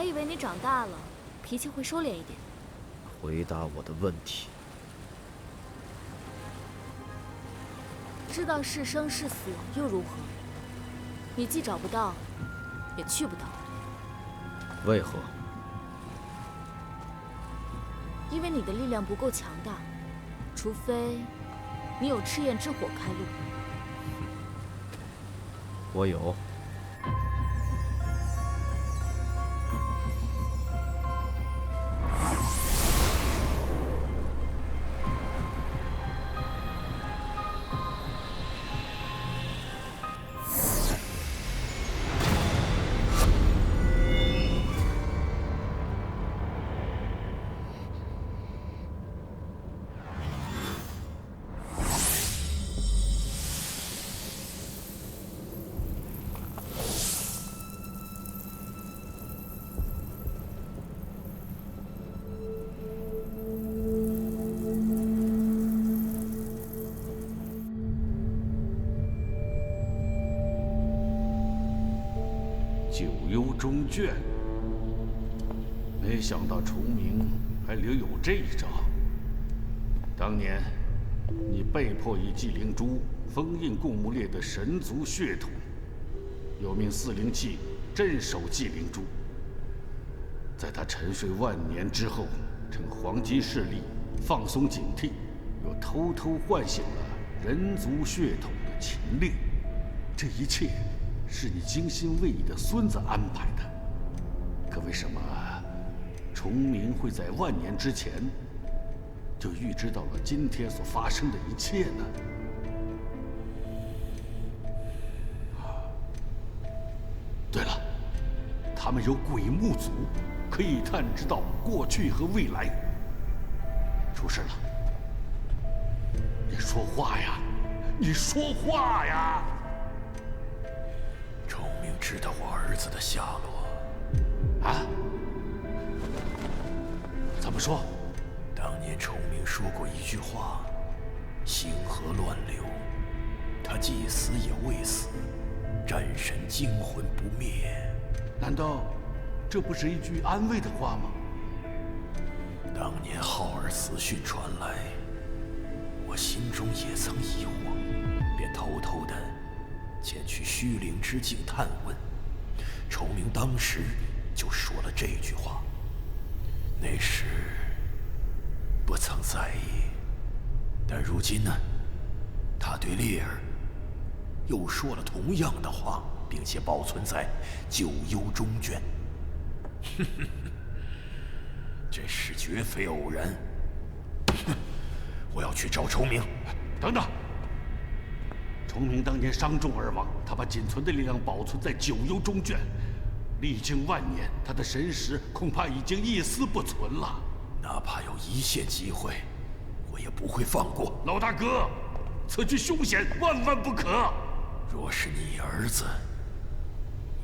以为你长大了，脾气会收敛一点。回答我的问题。知道是生是死又如何？你既找不到，也去不到。为何？因为你的力量不够强大，除非你有赤焰之火开路。我有。九幽中卷，没想到崇明还留有这一招。当年你被迫以祭灵珠封印共木烈的神族血统，又命四灵器镇守祭灵珠。在他沉睡万年之后，趁黄金势力放松警惕，又偷偷唤醒了人族血统的秦烈。这一切是你精心为你的孙子安排的。可为什么崇明会在万年之前就预知到了今天所发生的一切呢？对了，他们有鬼目族，可以探知到过去和未来。出事了，你说话呀！你说话呀！崇明知道我儿子的下落。啊？怎么说？当年崇明说过一句话：“星河乱流，他既死也未死，战神惊魂不灭。”难道这不是一句安慰的话吗？当年浩儿死讯传来，我心中也曾疑惑，便偷偷的前去虚灵之境探问。崇明当时就说了这句话，那时不曾在意，但如今呢，他对烈儿又说了同样的话，并且保存在九幽中卷。这事绝非偶然。我要去找崇明。等等，崇明当年伤重而亡，他把仅存的力量保存在九幽中卷，历经万年，他的神识恐怕已经一丝不存了。哪怕有一线机会，我也不会放过。老大哥，此举凶险，万万不可。若是你儿子，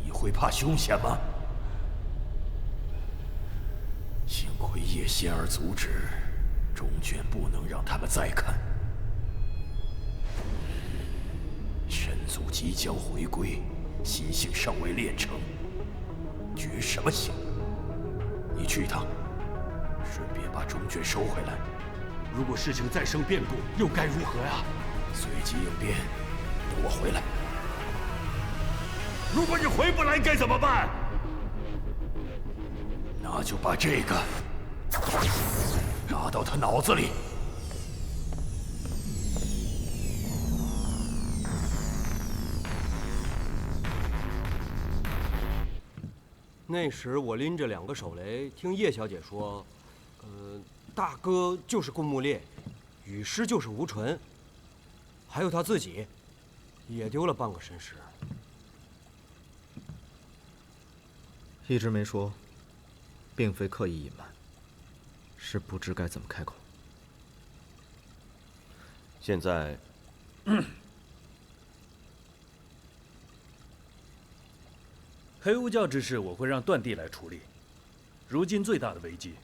你会怕凶险吗？幸亏叶仙儿阻止，中卷不能让他们再看。神族即将回归，心性尚未练成，觉什么醒？你去一趟，顺便把中卷收回来。如果事情再生变故，又该如何呀？随机应变，等我回来。如果你回不来，该怎么办？那就把这个扎到他脑子里。那时我拎着2个手雷，听叶小姐说，大哥就是顾木烈，雨师就是吴纯，还有他自己，也丢了半个神识。一直没说，并非刻意隐瞒，是不知该怎么开口。现在，黑巫教之事我会让段帝来处理。如今最大的危机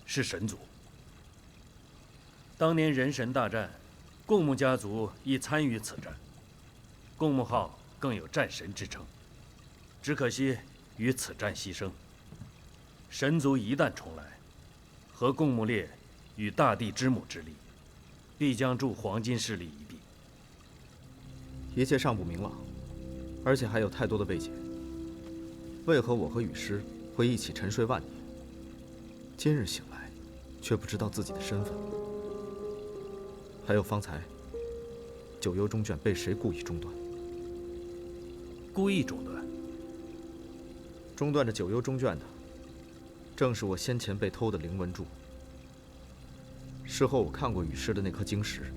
是神族。当年人神大战，共木家族亦参与此战，共木号更有战神之称，只可惜于此战牺牲。神族一旦重来，合共木烈与大地之母之力，必将助黄金势力一臂。一切尚不明朗，而且还有太多的未解。为何我和雨师会一起沉睡万年，今日醒来，却不知道自己的身份？还有方才九幽中卷被谁故意中断？故意中断？中断着九幽中卷的，正是我先前被偷的灵文柱。事后我看过雨师的那颗晶石，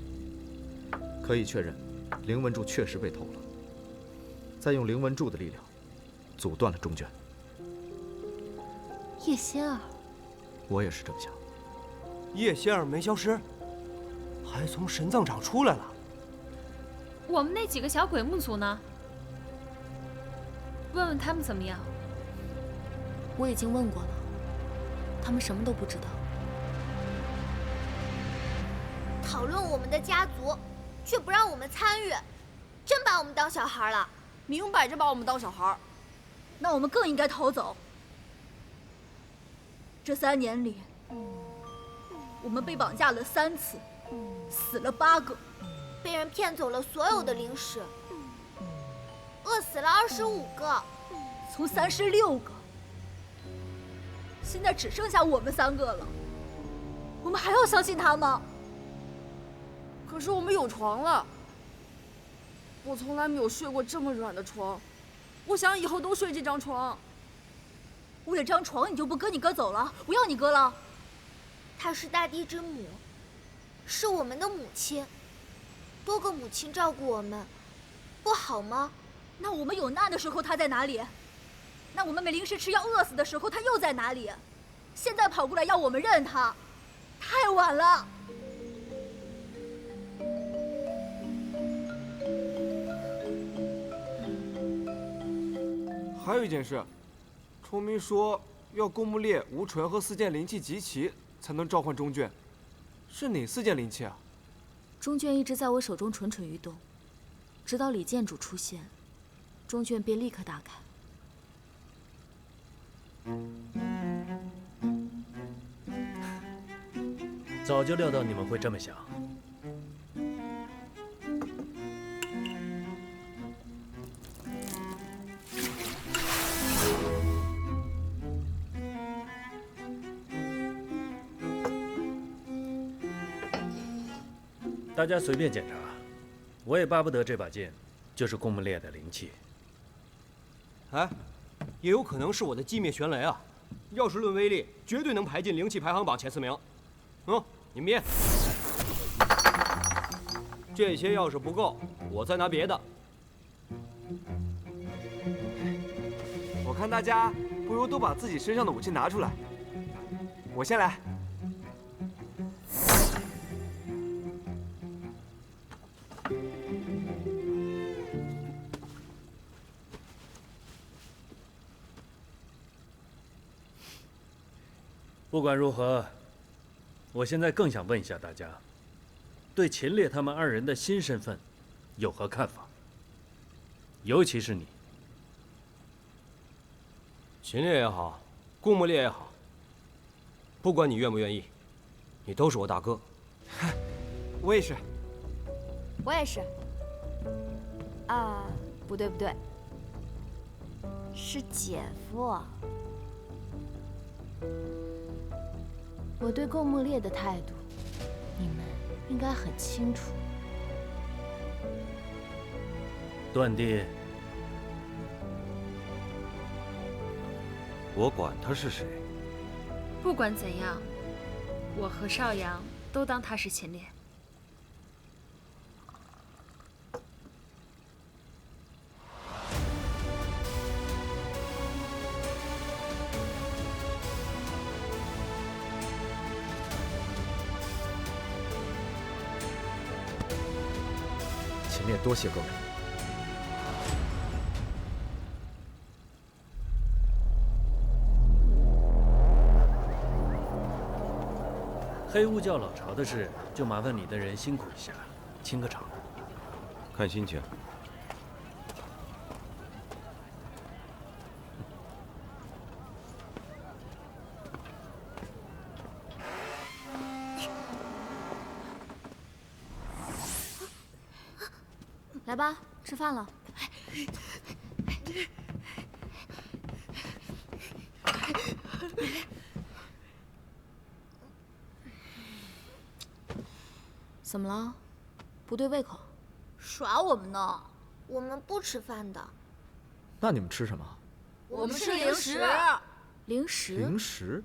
可以确认，灵文柱确实被偷了。再用灵文柱的力量，阻断了中卷。叶仙儿，我也是这么想。叶仙儿没消失，还从神藏场出来了。我们那几个小鬼木族呢？问问他们怎么样？我已经问过了，他们什么都不知道。讨论我们的家族，却不让我们参与，真把我们当小孩了。明摆着把我们当小孩。那我们更应该逃走。这3年里，我们被绑架了3次，死了8个，被人骗走了所有的零食，饿死了25个，从36个，现在只剩下我们3个了。我们还要相信他吗？可是我们有床了。我从来没有睡过这么软的床，我想以后都睡这张床。为了这张床，你就不跟你哥走了？不要你哥了？她是大地之母，是我们的母亲，多个母亲照顾我们，不好吗？那我们有难的时候他在哪里？那我们没零食吃要饿死的时候他又在哪里？现在跑过来要我们认他，太晚了。还有一件事，崇明说要公木烈、无纯和4件灵气集齐才能召唤中卷，是哪4件灵气啊？中卷一直在我手中蠢蠢欲动，直到李建主出现，中卷便立刻打开。早就料到你们会这么想。大家随便检查，我也巴不得这把剑就是公木烈的灵气。哎，也有可能是我的击灭玄雷啊！要是论威力，绝对能排进灵气排行榜前4名。你们验。这些要是不够，我再拿别的。我看大家不如都把自己身上的武器拿出来。我先来。不管如何，我现在更想问一下大家，对秦烈他们2人的新身份有何看法？尤其是你。秦烈也好，顾木烈也好，不管你愿不愿意，你都是我大哥。我也是。我也是。不对不对，是姐夫。我对共木烈的态度，你们应该很清楚。段弟，我管他是谁。不管怎样，我和少阳都当他是秦烈。秦烈，多谢各位。黑雾教老巢的事，就麻烦你的人辛苦一下，清个场。看心情。来吧，吃饭了。怎么了？不对胃口？耍我们呢？我们不吃饭的。那你们吃什么？我们吃零食。零食？零食？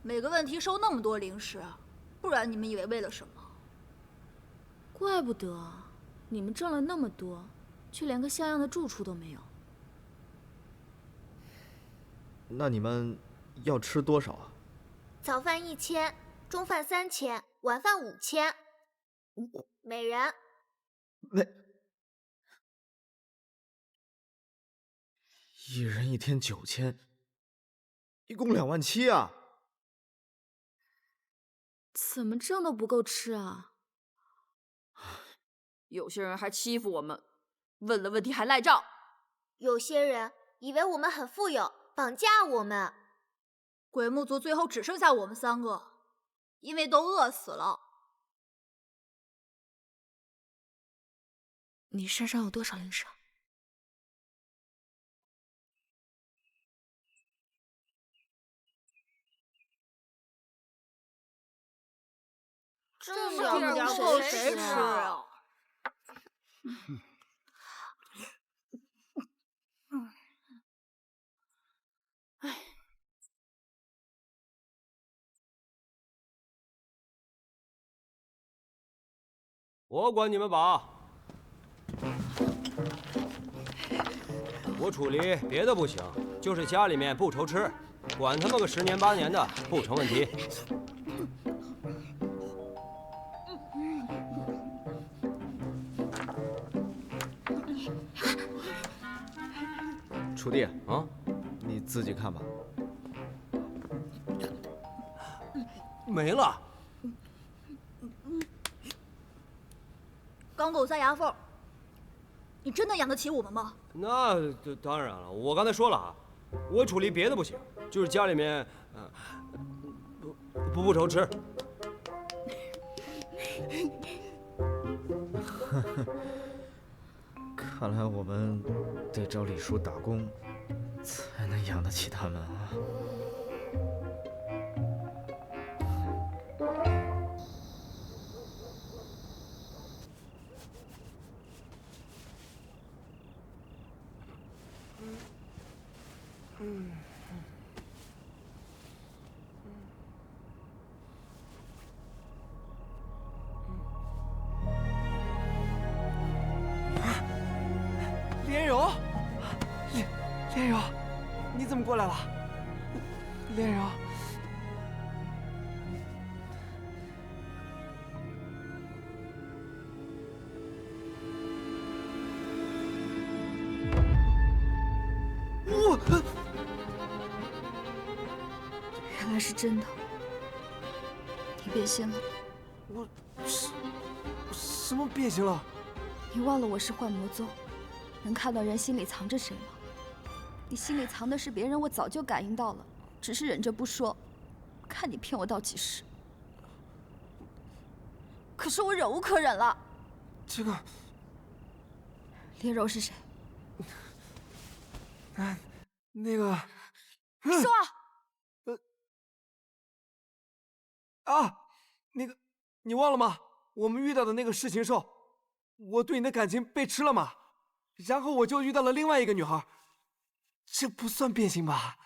每个问题收那么多零食，不然你们以为为了什么？怪不得你们挣了那么多，却连个像样的住处都没有。那你们要吃多少啊？早饭1000，中饭3000，晚饭5000，每人。一人1天9000，一共27000啊！怎么挣都不够吃啊？有些人还欺负我们，问了问题还赖账。有些人以为我们很富有，绑架我们。鬼木族最后只剩下我们3个，因为都饿死了。你身上有多少零食？这么点够谁吃啊？我管你们饱。我处理别的不行，就是家里面不愁吃，管他们个10年8年的不成问题。楚弟啊，你自己看吧。没了。刚够塞牙缝，你真的养得起我们吗？那当然了，我刚才说了啊，我处理别的不行，就是家里面，不愁吃。看来我们得找李叔打工，才能养得起他们啊。莲柔，莲柔，你怎么过来了？莲柔，原来是真的，你变心了。我什么变形了？你忘了我是幻魔宗，能看到人心里藏着谁吗？你心里藏的是别人，我早就感应到了，只是忍着不说。看你骗我到几时？可是我忍无可忍了。这个莲柔是谁？那个说。那个，你忘了吗？我们遇到的那个噬禽兽，我对你的感情被吃了嘛，然后我就遇到了另外一个女孩，这不算变心吧？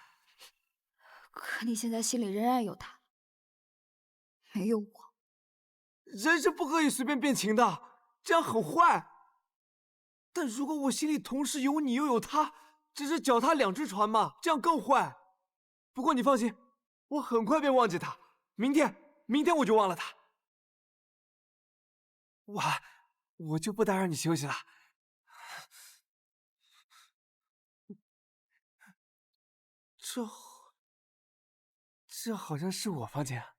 可你现在心里仍然有他，没有我。人是不可以随便变情的，这样很坏。但如果我心里同时有你又有他，这是脚踏2只船嘛，这样更坏。不过你放心，我很快便忘记他，明天我就忘了他。我就不打扰你休息了。这好像是我房间啊。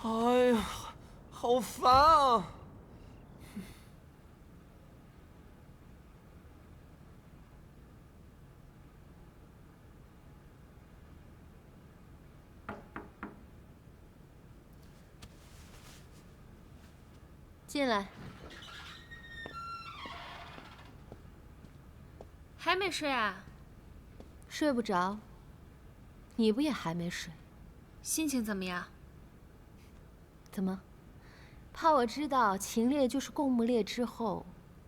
哎呀，好烦啊！进来。还没睡啊？睡不着。你不也还没睡？心情怎么样？怎么？怕我知道秦烈就是共木烈之后，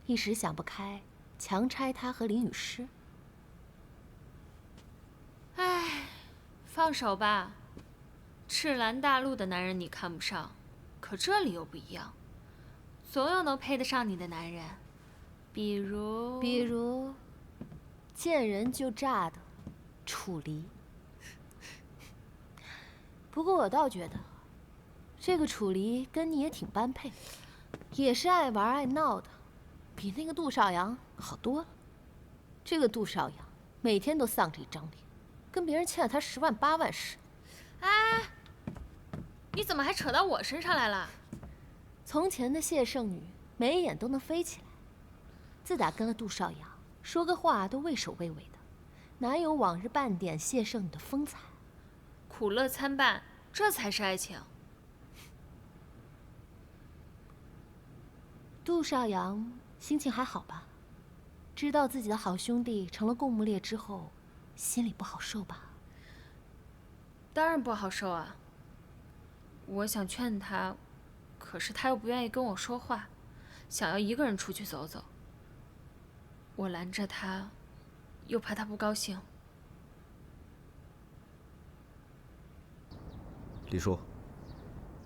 一时想不开，强拆他和林雨诗。唉，放手吧。赤蓝大陆的男人你看不上，可这里又不一样，总有能配得上你的男人，比如见人就炸的楚离。不过我倒觉得，这个楚离跟你也挺般配，也是爱玩爱闹的，比那个杜少阳好多了。这个杜少阳每天都丧着一张脸，跟别人欠了他10万8万似的。哎，你怎么还扯到我身上来了？从前的谢圣女眉眼都能飞起来，自打跟了杜少阳，说个话都畏首畏尾的，哪有往日半点谢圣女的风采？苦乐参半，这才是爱情。杜少阳心情还好吧？知道自己的好兄弟成了共木烈之后，心里不好受吧？当然不好受啊。我想劝他，可是他又不愿意跟我说话，想要一个人出去走走。我拦着他，又怕他不高兴。李叔，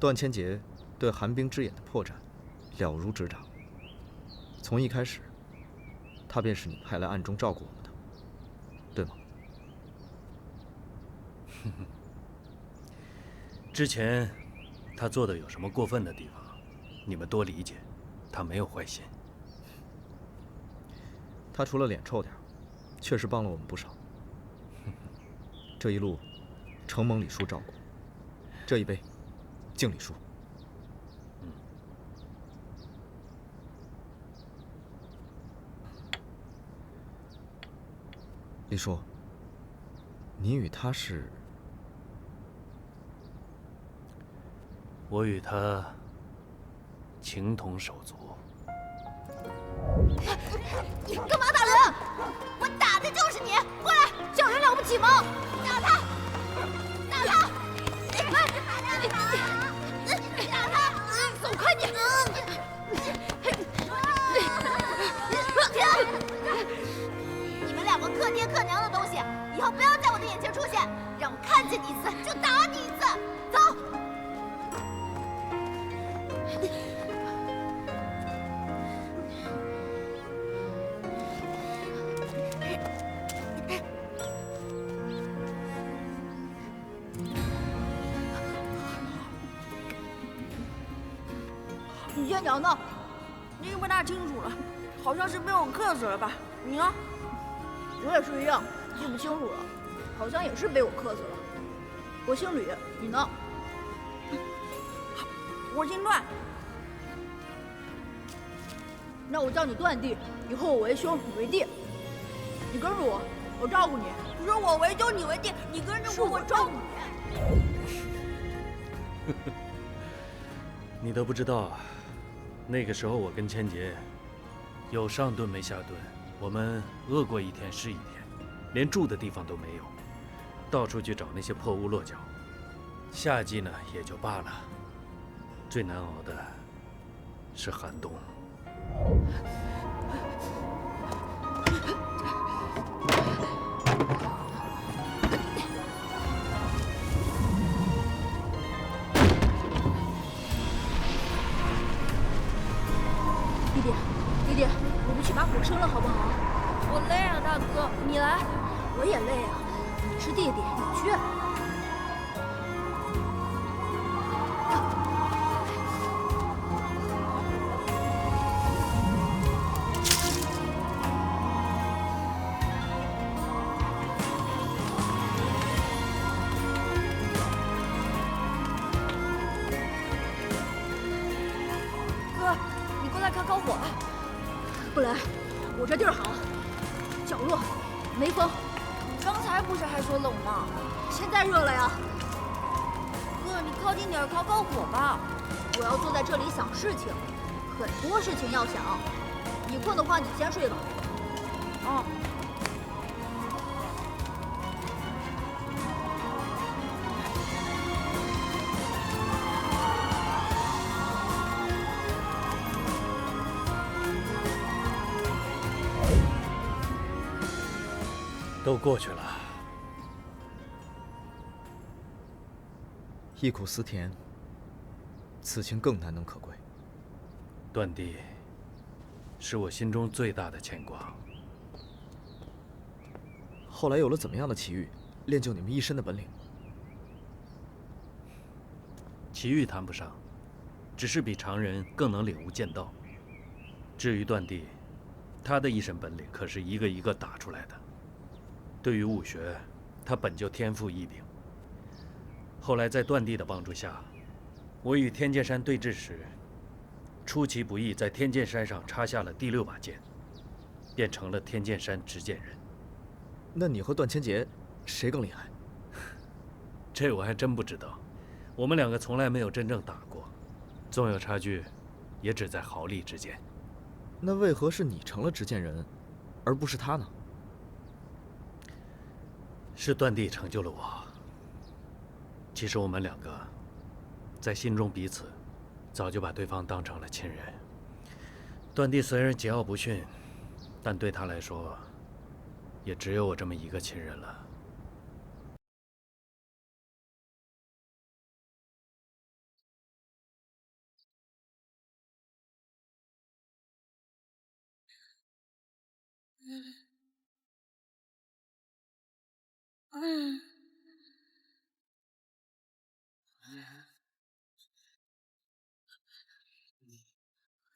段千杰对寒冰之眼的破绽了如指掌。从一开始，他便是你派来暗中照顾我们的，对吗？之前他做的有什么过分的地方，你们多理解，他没有坏心。他除了脸臭点，确实帮了我们不少。这一路，承蒙李叔照顾。这一杯，敬李叔。李叔，你与他是？我与他情同手足。你干嘛打人？我打的就是你！过来，叫人了不起吗？打他！打他！打他！走开你！你们两个克爹克娘的东西，以后不要在我的眼前出现，让我看见你一次就打你一次。走。你先讲呢，你不大清楚了，好像是被我克死了吧？你呢？我也是一样，记不清楚了，好像也是被我克死了。我姓吕，你呢？我姓段。那我叫你段弟，以后我为兄，你为弟。你跟着我，我照顾你。不是我为兄，你为弟，你跟着我，我照顾你。你都不知道，那个时候我跟千杰有上顿没下顿，我们饿过一天是一天，连住的地方都没有，到处去找那些破屋落脚。夏季呢也就罢了，最难熬的是寒冬。弟弟，我们去把火生了，好不好？我累啊，大哥，你来。我也累啊，你是弟弟，你去。哥，你过来看烤火吧。不来，我这地儿好，角落，没风。你刚才不是还说冷吗？现在热了呀。哥，你靠近点，烤火吧。我要坐在这里想事情，很多事情要想。你困的话，你先睡吧。啊。都过去了。忆苦思甜，此情更难能可贵。段帝是我心中最大的牵挂。后来有了怎么样的奇遇，练就你们一身的本领？奇遇谈不上，只是比常人更能领悟剑道。至于段帝，他的一身本领可是一个一个打出来的。对于武学，他本就天赋异禀。后来在段帝的帮助下，我与天剑山对峙时，出其不意在天剑山上插下了第6把剑，变成了天剑山执剑人。那你和段千劫，谁更厉害？这我还真不知道，我们两个从来没有真正打过，纵有差距，也只在毫厘之间。那为何是你成了执剑人，而不是他呢？是段帝成就了我。其实我们两个，在心中彼此，早就把对方当成了亲人。段帝虽然桀骜不驯，但对他来说，也只有我这么一个亲人了。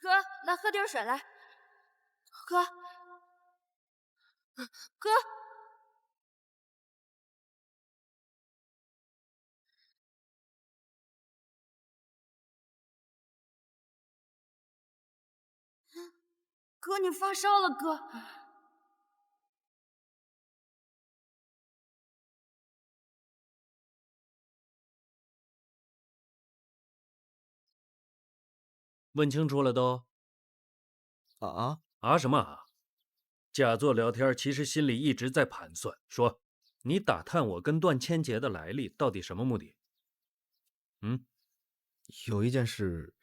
哥，来喝点水来。哥，哥，哥，你发烧了，哥。问清楚了都？啊什么啊？假作聊天，其实心里一直在盘算。说，你打探我跟段千劫的来历，到底什么目的？有一件事，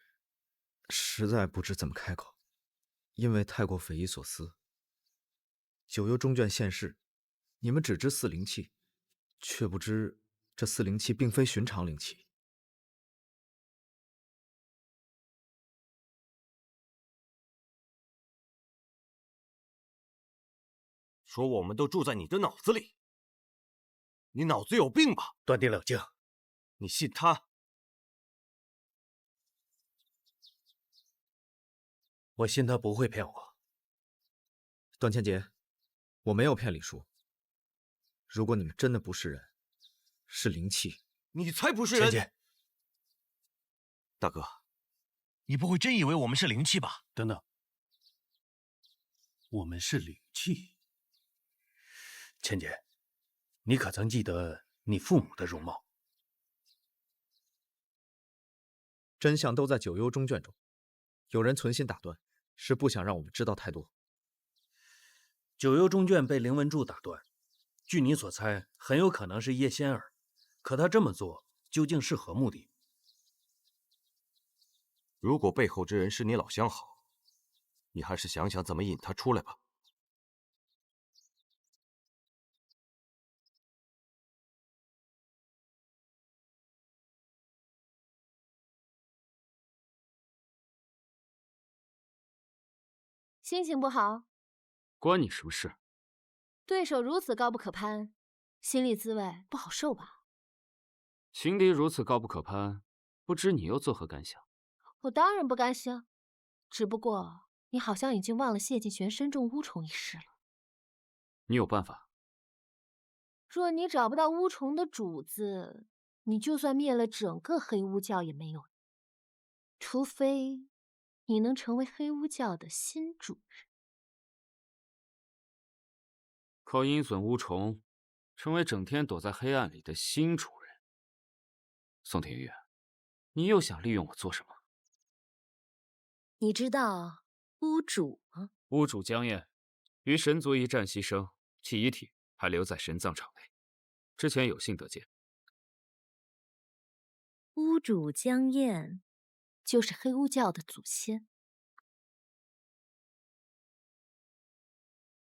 实在不知怎么开口，因为太过匪夷所思。九幽中卷现世，你们只知4灵气，却不知这4灵气并非寻常灵气。说我们都住在你的脑子里，你脑子有病吧？段帝冷静，你信他？我信他不会骗我。段千劫，我没有骗李叔。如果你们真的不是人，是灵气，你才不是人！千劫，大哥，你不会真以为我们是灵气吧？等等，我们是灵气。千劫，你可曾记得你父母的容貌？真相都在九幽中卷中，有人存心打断，是不想让我们知道太多。九幽中卷被凌文柱打断，据你所猜，很有可能是叶仙儿。可他这么做究竟是何目的？如果背后之人是你老相好，你还是想想怎么引他出来吧。心情不好，关你什么事？对手如此高不可攀，心里滋味不好受吧？情敌如此高不可攀，不知你又作何感想？我当然不甘心，只不过你好像已经忘了谢晋玄身中巫虫一事了。你有办法？若你找不到巫虫的主子，你就算灭了整个黑巫教也没有用，除非你能成为黑巫教的新主人。靠阴损巫虫，成为整天躲在黑暗里的新主人。宋廷玉，你又想利用我做什么？你知道巫主吗？巫主江燕于神族一战牺牲，其遗体还留在神葬场内。之前有幸得见。巫主江燕，就是黑巫教的祖先。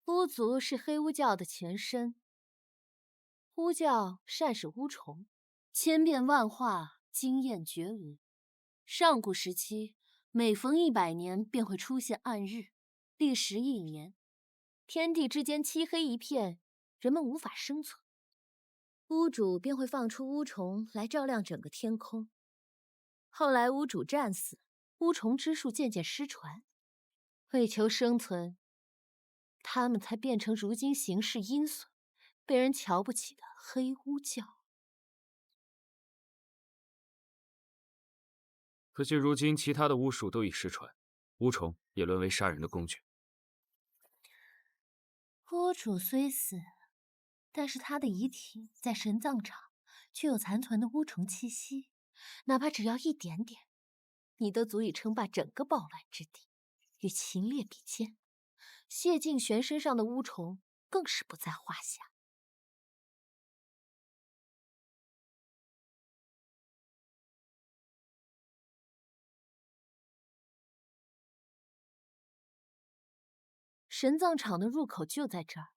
巫族是黑巫教的前身。巫教善使巫虫，千变万化，惊艳绝伦。上古时期，每逢100年便会出现暗日，历时1年，天地之间漆黑一片，人们无法生存。巫主便会放出巫虫来照亮整个天空。后来巫主战死，巫虫之术渐渐失传，为求生存，他们才变成如今形势阴损、被人瞧不起的黑巫教。可惜如今其他的巫术都已失传，巫虫也沦为杀人的工具。巫主虽死，但是他的遗体在神葬场却有残存的巫虫气息，哪怕只要一点点，你都足以称霸整个暴乱之地，与秦烈比肩。谢晋玄身上的巫虫更是不在话下。神葬场的入口就在这儿，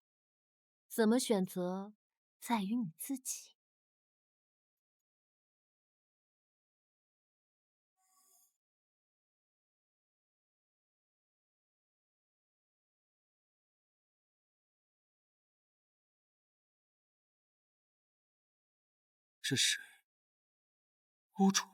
怎么选择在于你自己。是谁？巫主？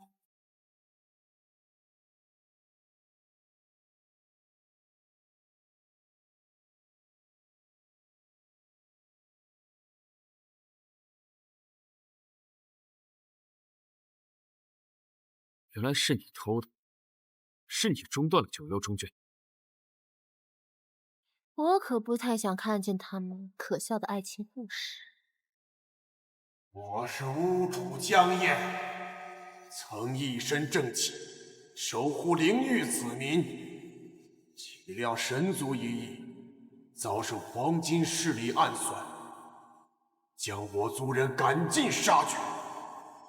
原来是你偷的，是你中断了九幽中卷。我可不太想看见他们可笑的爱情故事。我是巫主江燕，曾一身正气，守护灵域子民，岂料神族一役，遭受黄金势力暗算，将我族人赶尽杀绝。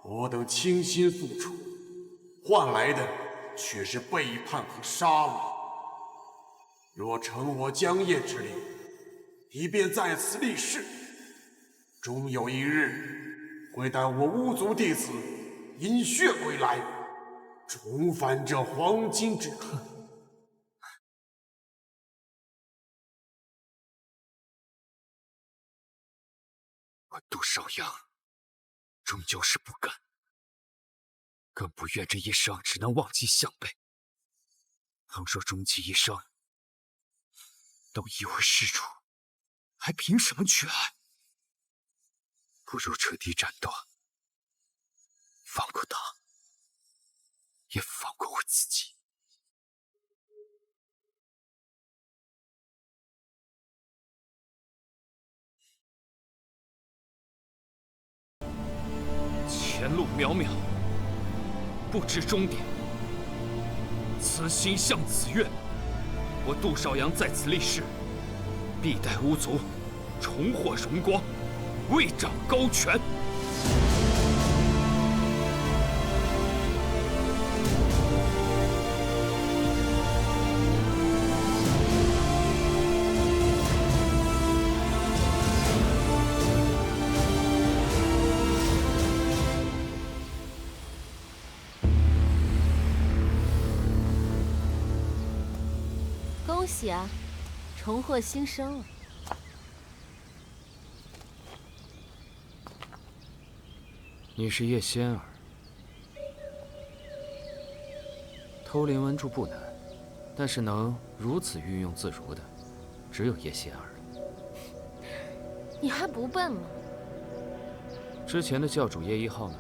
我等倾心付出，换来的却是背叛和杀戮。若承我江燕之令，你便在此立誓，终有一日会带我巫族弟子饮血归来，重返这黄金之地。我杜少阳终究是不甘，更不愿这一生只能忘记向背。倘若终其一生都一无是处，还凭什么去爱？不如彻底斩断，放过他，也放过我自己。前路渺渺，不知终点。此心向子愿，我杜少阳在此立誓，必带巫族重获荣光，为掌高权。恭喜啊，重获新生了。你是叶仙儿，偷灵文柱不难，但是能如此运用自如的，只有叶仙儿了。你还不笨吗？之前的教主叶一号呢？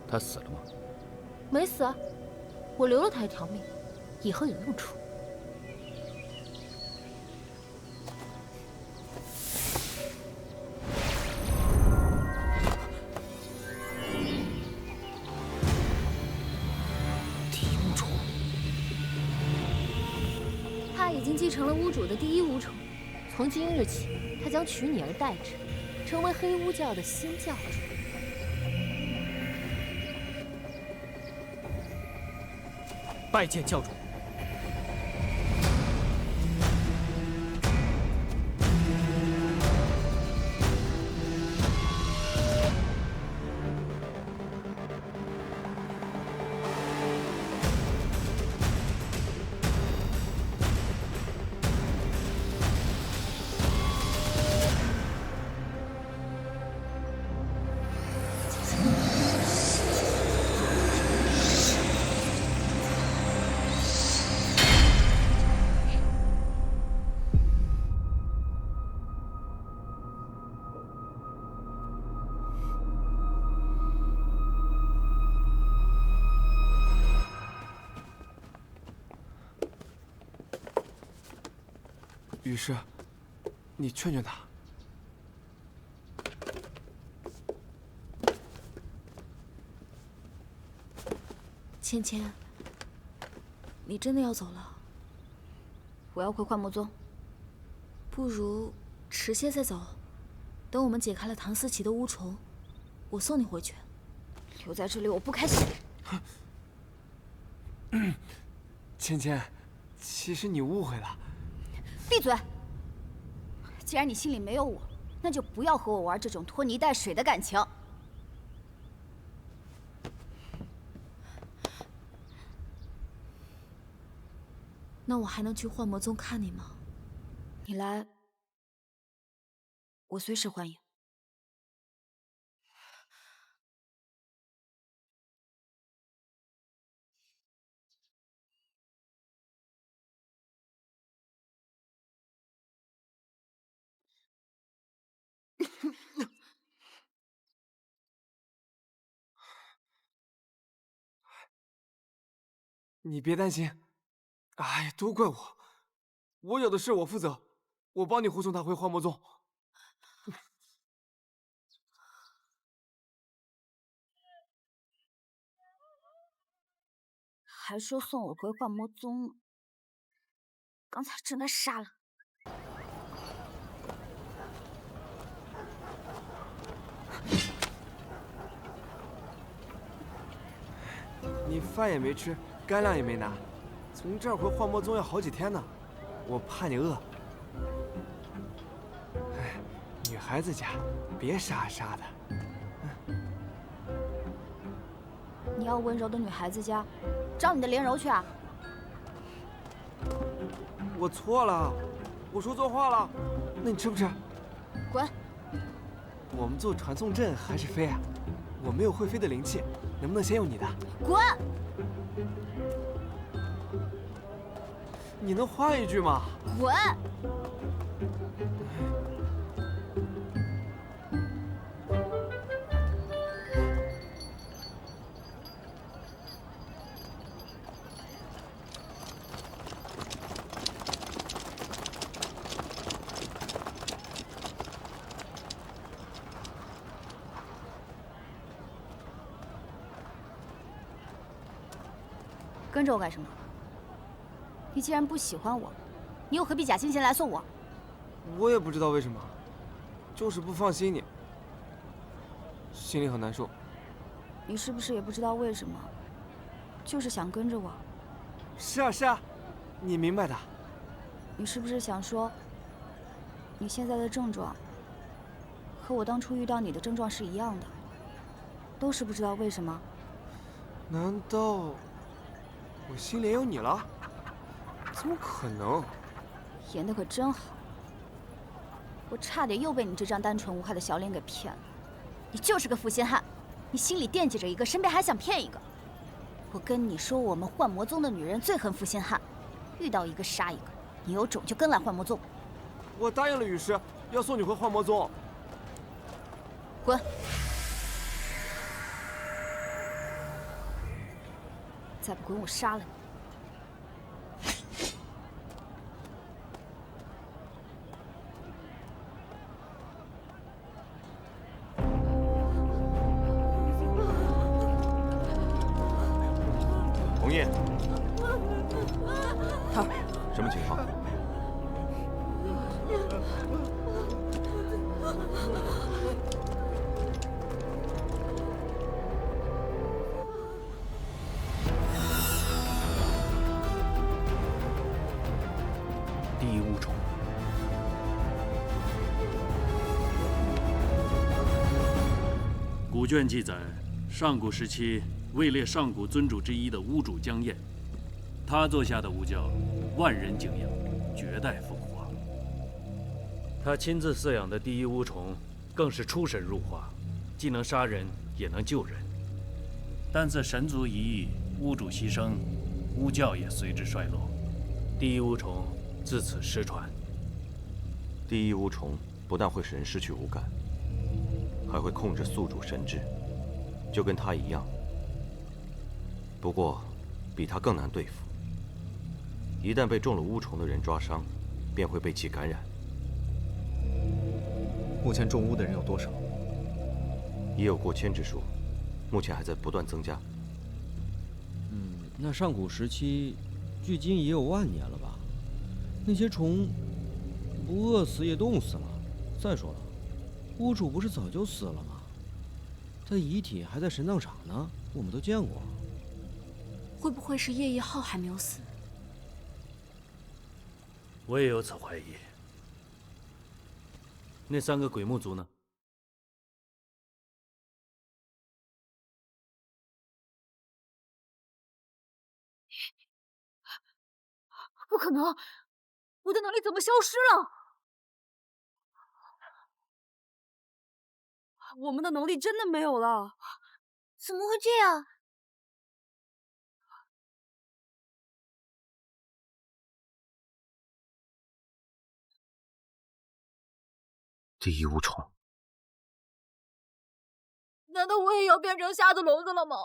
他死了吗？没死啊，我留了他一条命，以后有用处。成了巫主的第一巫宠。从今日起，他将取你而代之，成为黑巫教的新教主。拜见教主。雨师，你劝劝他。芊芊，你真的要走了？我要回幻魔宗，不如迟些再走。等我们解开了唐思琪的巫虫，我送你回去。留在这里我不开心。芊芊，其实你误会了。闭嘴！既然你心里没有我，那就不要和我玩这种拖泥带水的感情。那我还能去幻魔宗看你吗？你来，我随时欢迎。你别担心，哎呀，都怪我，我有的事我负责，我帮你护送他回幻魔宗。还说送我回幻魔宗呢，刚才真的杀了。你饭也没吃，干粮也没拿，从这儿回幻魔宗要好几天呢，我怕你饿。哎，女孩子家别傻傻的。你要温柔的女孩子家，找你的莲柔去啊！我错了，我说错话了。那你吃不吃？滚！我们做传送阵还是飞啊？我没有会飞的灵气，能不能先用你的？滚！你能换一句吗？滚！跟着我干什么？你既然不喜欢我，你又何必假惺惺来送我？我也不知道为什么，就是不放心你，心里很难受。你是不是也不知道为什么？就是想跟着我。是啊是啊，你明白的。你是不是想说，你现在的症状和我当初遇到你的症状是一样的？都是不知道为什么？难道我心里也有你了？怎么可能？演得可真好，我差点又被你这张单纯无害的小脸给骗了。你就是个负心汉，你心里惦记着一个，身边还想骗一个。我跟你说，我们幻魔宗的女人最恨负心汉，遇到一个杀一个。你有种就跟来幻魔宗。我答应了雨师，要送你回幻魔宗。滚！再不滚，我杀了你！红叶，头儿，什么情况？古卷记载，上古时期位列上古尊主之一的巫主江晏，他做下的巫教，万人敬仰，绝代风华。他亲自饲养的第一巫虫，更是出神入化，既能杀人，也能救人。但自神族一役，巫主牺牲，巫教也随之衰落，第一巫虫自此失传。第一巫虫不但会使人失去五感，还会控制宿主神智，就跟他一样。不过，比他更难对付。一旦被中了巫虫的人抓伤，便会被其感染。目前中巫的人有多少？也有过千之数，目前还在不断增加。那上古时期，距今也有万年了吧？那些虫不饿死也冻死了。再说了，巫主不是早就死了吗？他遗体还在神葬场呢，我们都见过。会不会是叶一号还没有死？我也有此怀疑。那3个鬼木族呢？不可能！我的能力怎么消失了？我们的能力真的没有了？怎么会这样？第一巫虫，难道我也要变成瞎子聋子了吗？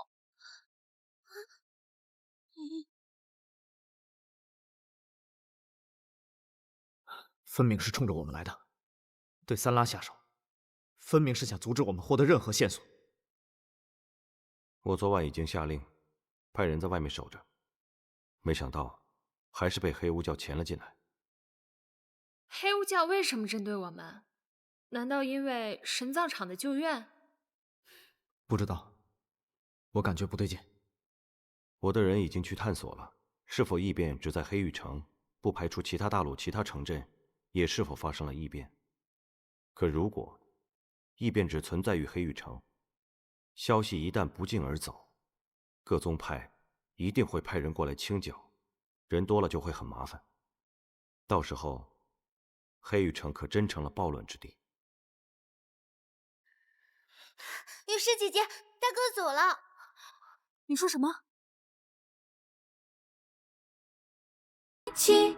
分明是冲着我们来的，对3拉下手，分明是想阻止我们获得任何线索。我昨晚已经下令，派人在外面守着，没想到还是被黑巫教潜了进来。黑巫教为什么针对我们？难道因为神葬场的旧怨？不知道，我感觉不对劲。我的人已经去探索了，是否异变只在黑玉城，不排除其他大陆其他城镇也是否发生了异变。可如果异变只存在于黑玉城，消息一旦不胫而走，各宗派一定会派人过来清剿，人多了就会很麻烦。到时候，黑玉城可真成了暴乱之地。雨师姐姐，大哥走了。你说什么？起